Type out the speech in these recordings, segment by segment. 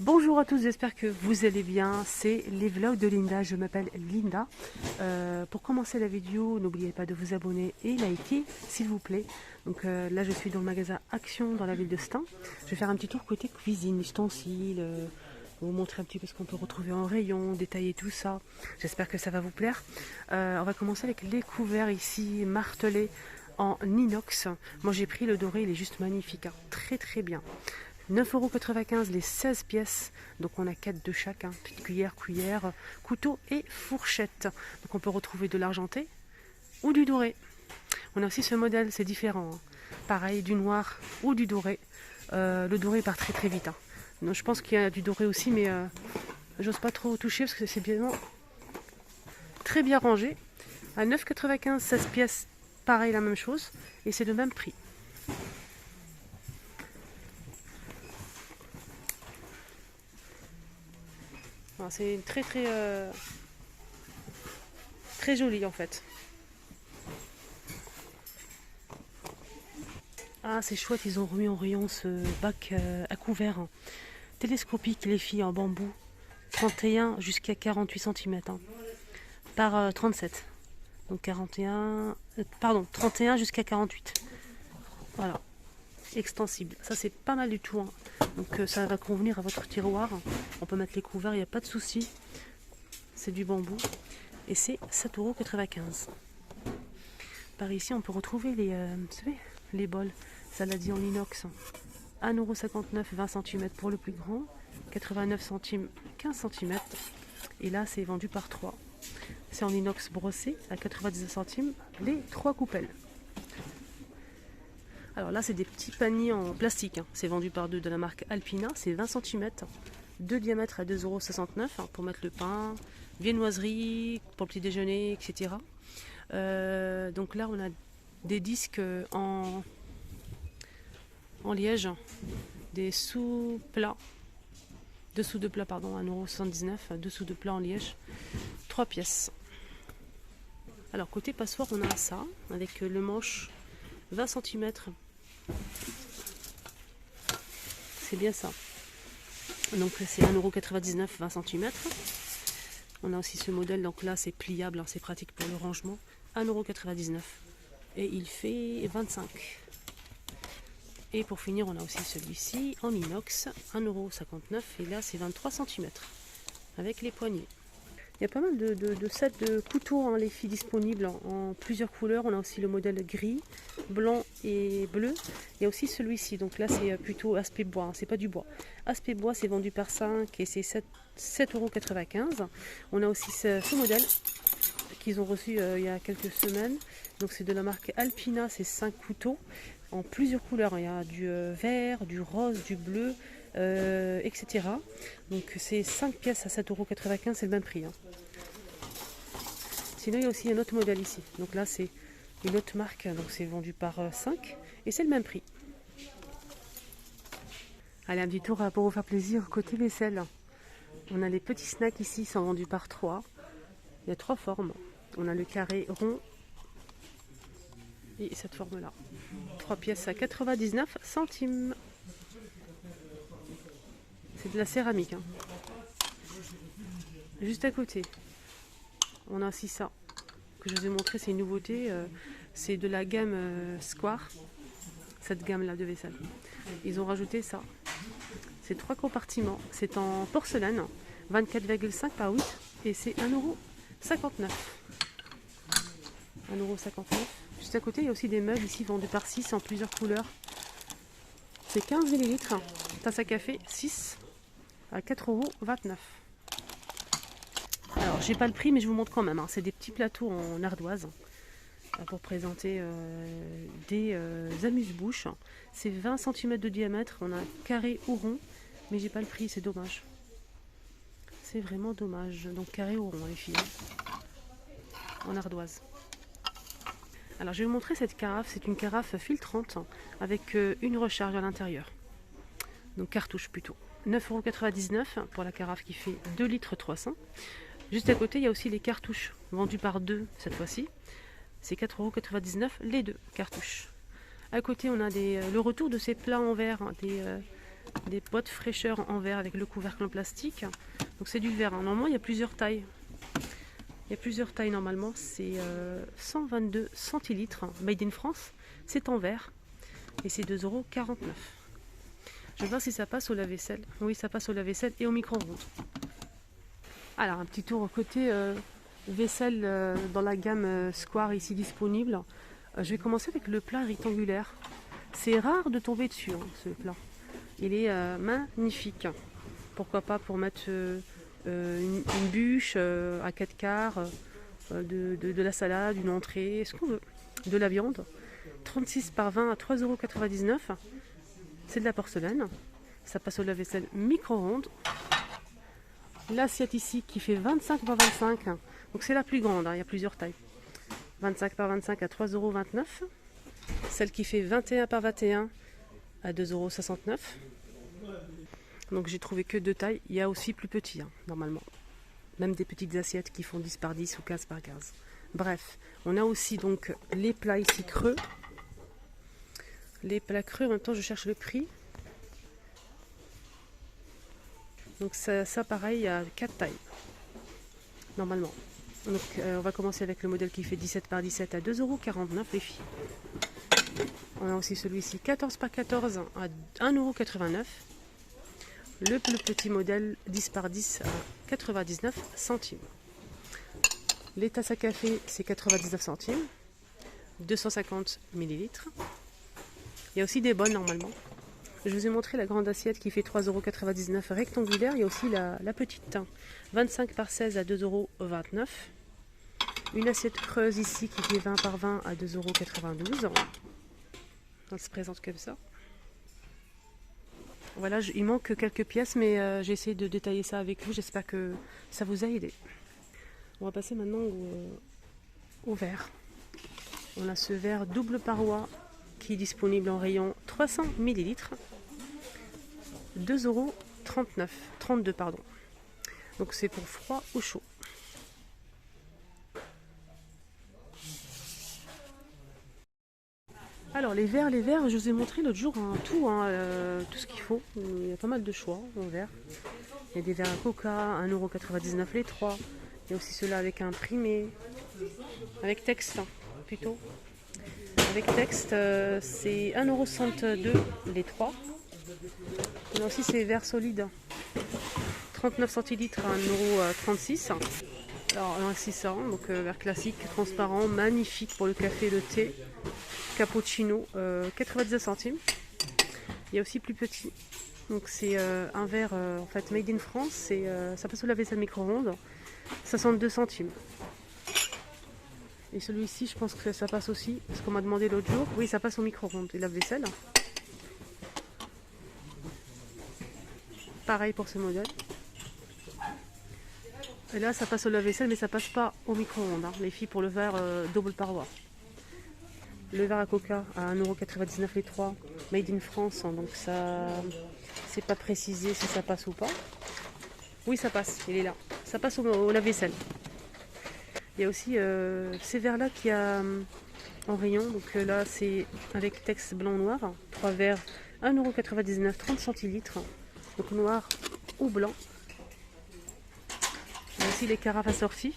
Bonjour à tous, j'espère que vous allez bien. C'est les vlogs de Linda, je m'appelle Linda. Pour commencer la vidéo, n'oubliez pas de vous abonner et liker s'il vous plaît. Donc là je suis dans le magasin Action dans la ville de Stein. Je vais faire un petit tour côté cuisine, ustensiles, vous montrer un petit peu ce qu'on peut retrouver en rayon, détailler tout ça. J'espère que ça va vous plaire. On va commencer avec les couverts ici martelés en inox. Moi j'ai pris le doré, il est juste magnifique, hein. Très bien. 9,95 € les 16 pièces, donc on a 4 de chaque, hein. Petite cuillère, couteau et fourchette. Donc on peut retrouver de l'argenté ou du doré. On a aussi ce modèle, c'est différent, hein. Pareil, du noir ou du doré. Le doré part très vite, hein. Donc, je pense qu'il y a du doré aussi, mais j'ose pas trop toucher parce que c'est bien, très bien rangé. À 9,95 €, 16 pièces, pareil, la même chose, et c'est le même prix. C'est très joli en fait. Ah, c'est chouette, ils ont remis en rayon ce bac à couvert, hein, télescopique, les filles, en bambou, 31 jusqu'à 48 cm, hein, par 37. Donc 31 jusqu'à 48. Voilà, extensible. Ça c'est pas mal du tout, hein. Donc ça va convenir à votre tiroir. On peut mettre les couverts, il n'y a pas de souci. C'est du bambou et c'est 7,95 €. Par ici, on peut retrouver les, vous savez, les bols saladiers en inox. 1,59 €, 20 cm pour le plus grand, 89 centimes, 15 cm. Et là, c'est vendu par 3. C'est en inox brossé à 99 centimes, les 3 coupelles. Alors là, c'est des petits paniers en plastique, hein. C'est vendu par 2 de la marque Alpina. C'est 20 cm, de diamètre à 2,69 € pour mettre le pain, viennoiserie, pour le petit déjeuner, etc. Donc là, on a des disques en liège, des sous-plats, dessous de plat, pardon, 1,79 €, dessous de plat en liège, 3 pièces. Alors côté passoire, on a ça, avec le manche 20 cm. C'est bien ça. Donc c'est 1,99 €, 20 cm. On a aussi ce modèle, donc là c'est pliable, hein, c'est pratique pour le rangement. 1,99 € et il fait 25. Et pour finir, on a aussi celui-ci en inox, 1,59 € et là c'est 23 cm avec les poignées. Il y a pas mal de sets de couteaux, hein, les filles, disponibles en plusieurs couleurs. On a aussi le modèle gris, blanc et bleu. Il y a aussi celui-ci, donc là c'est plutôt aspect bois, hein, c'est pas du bois. Aspect bois, c'est vendu par 5 et c'est 7,95 €. On a aussi ce modèle qu'ils ont reçu il y a quelques semaines. Donc c'est de la marque Alpina, c'est 5 couteaux en plusieurs couleurs. Il y a du vert, du rose, du bleu, etc. Donc c'est 5 pièces à 7,95 €, c'est le même prix, hein. Sinon il y a aussi un autre modèle ici. Donc là c'est une autre marque, donc c'est vendu par 5 et c'est le même prix. Allez, un petit tour pour vous faire plaisir côté vaisselle. On a les petits snacks ici, ils sont vendus par 3. Il y a 3 formes. On a le carré rond et cette forme là. 3 pièces à 99 centimes. C'est de la céramique, hein. Juste à côté, on a aussi ça que je vous ai montré, c'est une nouveauté. C'est de la gamme Square, cette gamme là de vaisselle. Ils ont rajouté ça. C'est 3 compartiments. C'est en porcelaine, 24,5 par 8 et c'est 1,59 €. 1,59 €. Juste à côté, il y a aussi des meubles ici vendus par 6 en plusieurs couleurs. C'est 15 ml. Tasse à café 6 à 4,29 €. Alors, j'ai pas le prix, mais je vous montre quand même, hein. C'est des petits plateaux en ardoise pour présenter des amuse-bouches. C'est 20 cm de diamètre. On a carré ou rond, mais j'ai pas le prix, c'est dommage. C'est vraiment dommage. Donc carré ou rond, les filles, en ardoise. Alors je vais vous montrer cette carafe, c'est une carafe filtrante avec une recharge à l'intérieur. Donc cartouche plutôt. 9,99 € pour la carafe qui fait 2 litres 300. Juste à côté, il y a aussi les cartouches vendues par 2 cette fois-ci. C'est 4,99 € les 2 cartouches. À côté, on a le retour de ces plats en verre, hein, Des boîtes fraîcheur en verre avec le couvercle en plastique. Donc c'est du verre, hein. Normalement il y a plusieurs tailles. Il y a plusieurs tailles normalement. C'est 122 centilitres, made in France. C'est en verre. Et c'est 2,49 €. Je vais voir si ça passe au lave-vaisselle. Oui, ça passe au lave-vaisselle et au micro-ondes. Alors, un petit tour côté vaisselle dans la gamme Square ici disponible. Je vais commencer avec le plat rectangulaire. C'est rare de tomber dessus, hein, ce plat. Il est magnifique. Pourquoi pas pour mettre une bûche à 4 quarts, de la salade, une entrée, ce qu'on veut. De la viande. 36 par 20 à 3,99 €. C'est de la porcelaine. Ça passe au lave-vaisselle micro-ondes. L'assiette ici qui fait 25 par 25. Donc c'est la plus grande, hein, il y a plusieurs tailles. 25 par 25 à 3,29 €. Celle qui fait 21 par 21 à 2,69 €. Donc j'ai trouvé que deux tailles. Il y a aussi plus petit, hein, normalement. Même des petites assiettes qui font 10 par 10 ou 15 par 15. Bref, on a aussi donc les plats ici creux. Les plats creux, en même temps je cherche le prix. Donc ça pareil, il y a 4 tailles, normalement. Donc on va commencer avec le modèle qui fait 17 par 17 à 2,49 € les filles. On a aussi celui-ci 14 par 14 à 1,89 €. Le plus petit modèle 10 par 10 à 99 centimes. Les tasses à café c'est 99 centimes. 250 ml. Il y a aussi des bonnes normalement. Je vous ai montré la grande assiette qui fait 3,99 € rectangulaire. Il y a aussi la petite 25 par 16 à 2,29 €. Une assiette creuse ici qui fait 20 par 20 à 2,92 €. Elle se présente comme ça. Voilà, il manque quelques pièces, mais j'ai essayé de détailler ça avec vous. J'espère que ça vous a aidé. On va passer maintenant au verre. On a ce verre double paroi qui est disponible en rayon 300 ml. 2,32 €. Donc c'est pour froid ou chaud. Alors les verres, je vous ai montré l'autre jour hein, tout ce qu'il faut. Il y a pas mal de choix en verre. Il y a des verres à coca, 1,99 € les 3. Il y a aussi ceux-là avec imprimé, avec texte plutôt. Avec texte, c'est 1,62 € les 3. On a aussi ces verres solides. 39 centilitres à 1,36 €. Alors ainsi ça, donc verre classique, transparent, magnifique pour le café et le thé. Cappuccino, 99 centimes. Il y a aussi plus petit. Donc c'est un verre en fait made in France. Ça passe au lave-vaisselle micro-ondes. 62 centimes. Et celui-ci, je pense que ça passe aussi, parce qu'on m'a demandé l'autre jour. Oui, ça passe au micro-ondes et lave-vaisselle. Pareil pour ce modèle. Et là, ça passe au lave-vaisselle, mais ça passe pas au micro-ondes. Hein, les filles, pour le verre double paroi. Le verre à coca à 1,99 € les 3, made in France. Hein, donc ça, c'est pas précisé si ça passe ou pas. Oui, ça passe, il est là. Ça passe au lave-vaisselle. Il y a aussi ces verres-là qui a en rayon. Donc là, c'est avec texte blanc-noir. 3 verres, 1,99 €, 30 centilitres. Donc noir ou blanc. Il y a aussi les carafes assorties.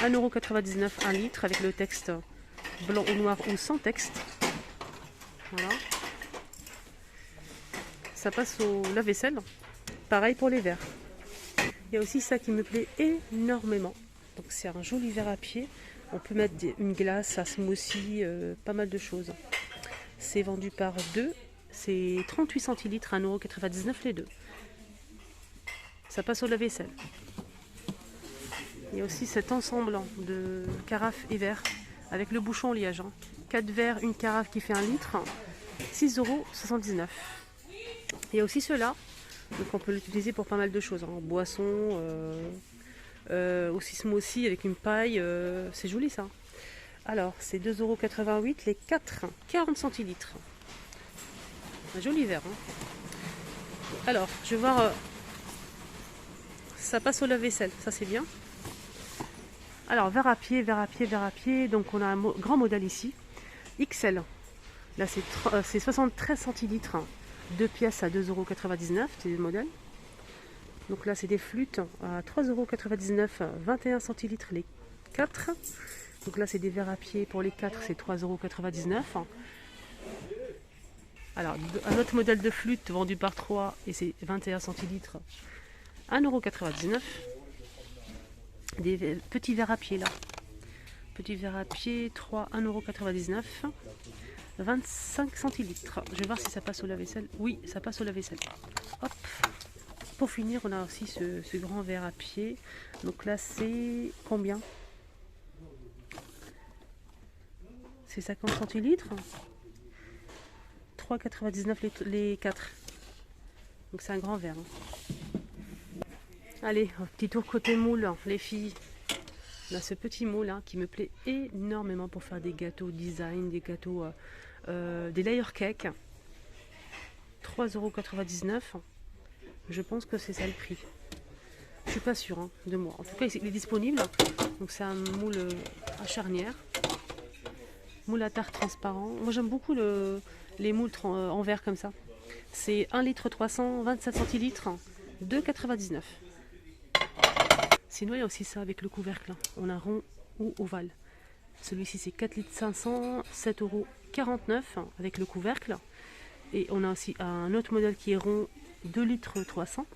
1,99 € 1 litre avec le texte blanc ou noir ou sans texte. Voilà. Ça passe au lave-vaisselle. Pareil pour les verres. Il y a aussi ça qui me plaît énormément. Donc c'est un joli verre à pied. On peut mettre une glace, un smoothie, pas mal de choses. C'est vendu par 2. C'est 38 centilitres, 1,99 € les 2. Ça passe au lave-vaisselle. Il y a aussi cet ensemble de carafes et verres avec le bouchon liège. 4 verres, une carafe qui fait 1 litre. 6,79 €. Il y a aussi ceux-là. Donc on peut l'utiliser pour pas mal de choses. Boisson, aussi smoothie avec une paille. C'est joli ça. Alors c'est 2,88 € les 4, 40 centilitres. Un joli verre. Alors je vais voir. Ça passe au lave-vaisselle, ça c'est bien. Alors verre à pied. Donc on a un grand modèle ici. XL. Là c'est 73 centilitres. 2 pièces à 2,99 €, c'est le modèle. Donc là, c'est des flûtes à 3,99 €, 21 centilitres les 4. Donc là, c'est des verres à pied pour les 4, c'est 3,99 €. Alors, un autre modèle de flûte vendu par 3 et c'est 21 centilitres, 1,99 €. Des petits verres à pied là. Petit verre à pied, 3, 1,99 €. 25 centilitres. Je vais voir si ça passe au lave-vaisselle. Oui, ça passe au lave-vaisselle. Hop. Pour finir, on a aussi ce grand verre à pied. Donc là, c'est combien? C'est 50 centilitres. 3,99 les 4. Donc c'est un grand verre. Allez, un petit tour côté moule, les filles. On a ce petit moule qui me plaît énormément pour faire des gâteaux design, des gâteaux, des layer cakes. 3,99 €. Je pense que c'est ça le prix. Je suis pas sûre de moi. En tout cas, il est disponible. Donc c'est un moule à charnière. Moule à tarte transparent. Moi j'aime beaucoup les moules en verre comme ça. C'est 1 litre 300, 27 centilitres, 2,99 €. Sinon il y a aussi ça avec le couvercle. On a rond ou ovale. Celui-ci c'est 4 litres 500, 7,49 € avec le couvercle. Et on a aussi un autre modèle qui est rond, 2 litres 300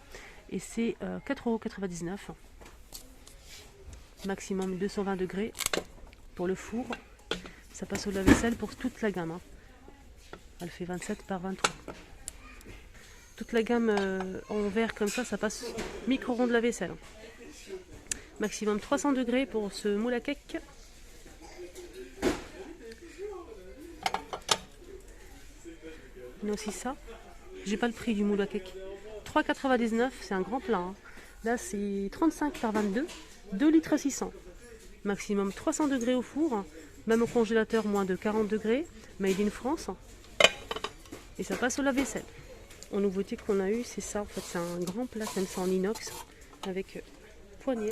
et c'est 4,99 €. Maximum 220 degrés pour le four. Ça passe au lave-vaisselle pour toute la gamme. Elle fait 27 par 23. Toute la gamme en verre comme ça passe micro-rond de lave-vaisselle. Maximum 300 degrés pour ce moule à cake. On a aussi ça. J'ai pas le prix du moule à cake. 3,99 €, c'est un grand plat. Là c'est 35 par 22, 2 litres 600. Maximum 300 degrés au four. Même au congélateur, moins de 40 degrés. Made in France. Et ça passe au lave-vaisselle. En nouveauté qu'on a eu, c'est ça. En fait, c'est un grand plat comme ça en inox. Avec poignée.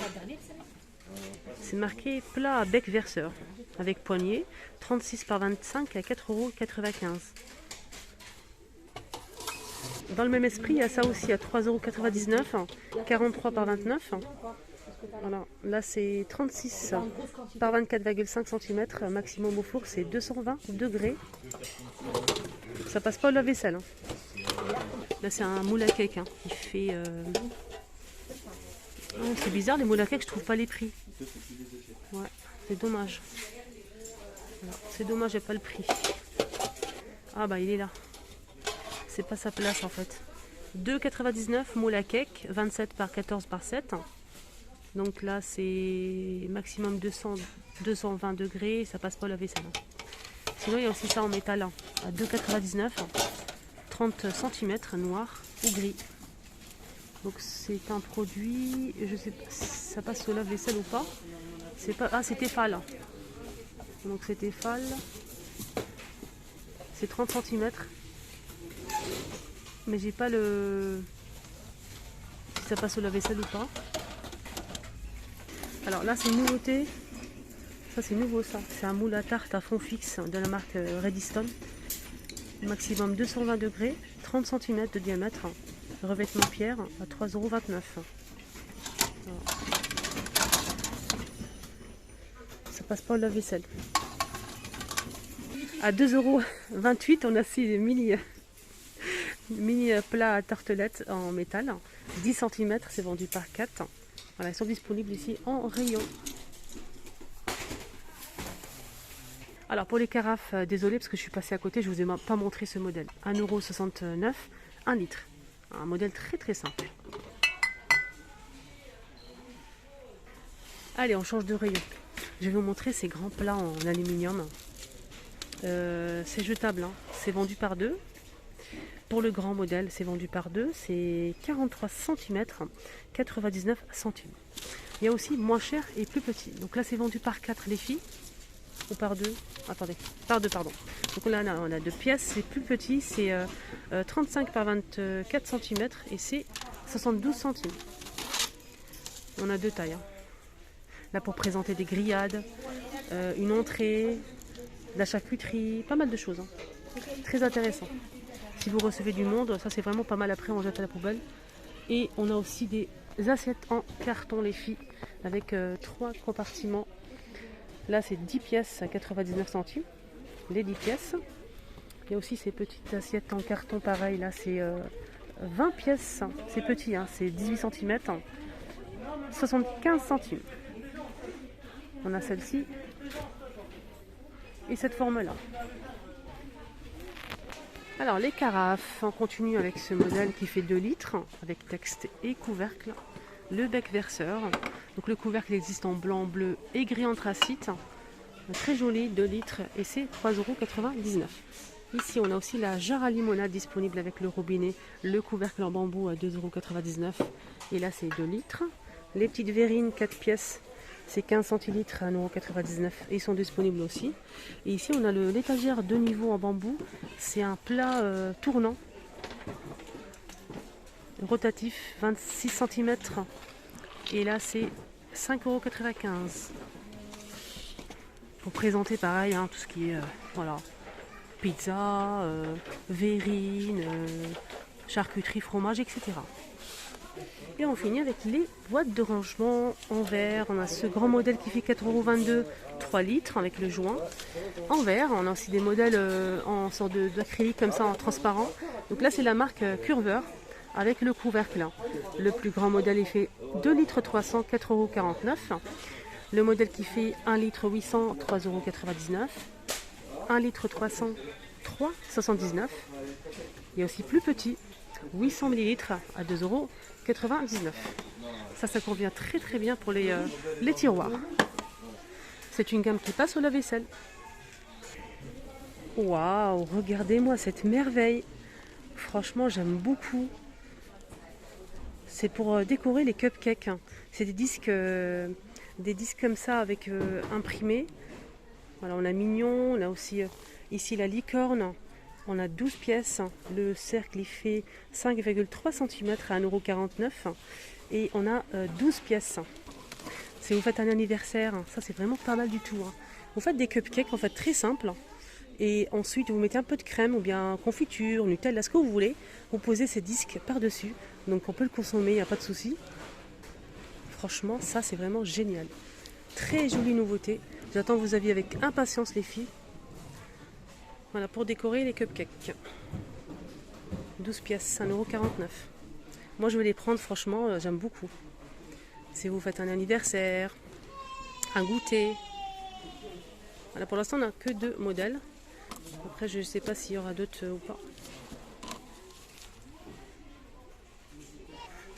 C'est marqué plat à bec verseur. Avec poignée. 36 par 25 à 4,95 €. Dans le même esprit, il y a ça aussi à 3,99 €. 43 par 29. Voilà, là c'est 36 par 24,5 cm, maximum au four c'est 220 degrés. Ça passe pas au lave-vaisselle. Là c'est un moule à cake qui fait... Oh, c'est bizarre les moules à cake, je trouve pas les prix. Ouais, c'est dommage. Voilà, c'est dommage, j'ai pas le prix. Ah bah il est là. C'est pas sa place en fait. 2,99 € moule à cake, 27 par 14 par 7. Donc là c'est maximum 220 degrés, ça passe pas au lave-vaisselle. Sinon il y a aussi ça en métal à 2,99 €, 30 cm noir ou gris. Donc c'est un produit, je sais pas si ça passe au lave-vaisselle ou pas. C'est pas, ah c'est Tefal. Donc c'est Tefal. C'est 30 cm. Mais j'ai pas le si ça passe au lave-vaisselle ou pas. Alors là c'est une nouveauté, ça c'est nouveau ça, c'est un moule à tarte à fond fixe de la marque Redstone. Maximum 220 degrés, 30 cm de diamètre, revêtement pierre à 3,29 €. Ça passe pas au lave-vaisselle. À 2,28 € on a ces mini plats à tartelettes en métal, 10 cm, c'est vendu par 4. Voilà, ils sont disponibles ici en rayon. Alors pour les carafes, désolé parce que je suis passée à côté, je ne vous ai pas montré ce modèle. 1,69 €, 1 litre. Un modèle très très simple. Allez, on change de rayon. Je vais vous montrer ces grands plats en aluminium. C'est jetable, c'est vendu par 2. Pour le grand modèle, c'est vendu par 2, c'est 43 cm, 99 centimes. Il y a aussi moins cher et plus petit. Donc là, c'est vendu par 4 les filles, ou par 2. Attendez, par 2, pardon. Donc là, on a 2 pièces, c'est plus petit, c'est 35 par 24 cm et c'est 72 centimes. On a 2 tailles. Là, pour présenter des grillades, une entrée, de la charcuterie, pas mal de choses. Très intéressant. Si vous recevez du monde, ça c'est vraiment pas mal, après on jette à la poubelle. Et on a aussi des assiettes en carton les filles, avec 3 compartiments. Là c'est 10 pièces à 99 centimes, les 10 pièces. Il y a aussi ces petites assiettes en carton pareil, là c'est 20 pièces, c'est petit, hein, c'est 18 cm, 75 centimes. On a celle-ci et cette forme-là. Alors les carafes, on continue avec ce modèle qui fait 2 litres, avec texte et couvercle. Le bec verseur, donc le couvercle existe en blanc, bleu et gris anthracite. Très joli, 2 litres et c'est 3,99 €. Ici on a aussi la jarre à limonade disponible avec le robinet, le couvercle en bambou à 2,99 € et là c'est 2 litres. Les petites verrines 4 pièces, c'est 15 centilitres à 1,99 € et ils sont disponibles aussi. Et ici on a l'étagère de niveau en bambou, c'est un plat tournant, rotatif, 26 cm et là c'est 5,95 €. Pour présenter pareil, hein, tout ce qui est voilà, pizza, verrine, charcuterie, fromage, etc. Et on finit avec les boîtes de rangement en verre. On a ce grand modèle qui fait 4,22 €, 3 litres avec le joint. En verre, on a aussi des modèles en sorte d'acrylique comme ça, en transparent. Donc là c'est la marque Curver avec le couvercle. Le plus grand modèle il fait 2 litres 300, 4,49 €. Le modèle qui fait 1 litre 800, 3,99 €. 1 litre 300, 3,79 €. Il y a aussi plus petit, 800 ml à 2,99 €. Ça convient très très bien pour les tiroirs. C'est une gamme qui passe au lave-vaisselle. Waouh, regardez-moi cette merveille. Franchement, j'aime beaucoup. C'est pour décorer les cupcakes. C'est des disques comme ça avec imprimés. Voilà, on a mignon, on a aussi ici la licorne. On a 12 pièces, le cercle il fait 5,3 cm à 1,49 € et on a 12 pièces. Si vous faites un anniversaire, ça c'est vraiment pas mal du tout, hein. Vous faites des cupcakes en fait très simples et ensuite vous mettez un peu de crème ou bien confiture, Nutella, ce que vous voulez. Vous posez ces disques par-dessus, donc on peut le consommer, il n'y a pas de souci. Franchement, ça c'est vraiment génial. Très jolie nouveauté. J'attends vos avis avec impatience les filles. Voilà, pour décorer les cupcakes. 12 pièces, 1,49 €. Moi, je vais les prendre, franchement, j'aime beaucoup. Si vous faites un anniversaire, un goûter. Voilà, pour l'instant, on n'a que 2 modèles. Après, je ne sais pas s'il y aura d'autres ou pas.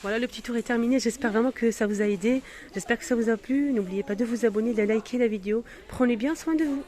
Voilà, le petit tour est terminé. J'espère vraiment que ça vous a aidé. J'espère que ça vous a plu. N'oubliez pas de vous abonner, de liker la vidéo. Prenez bien soin de vous.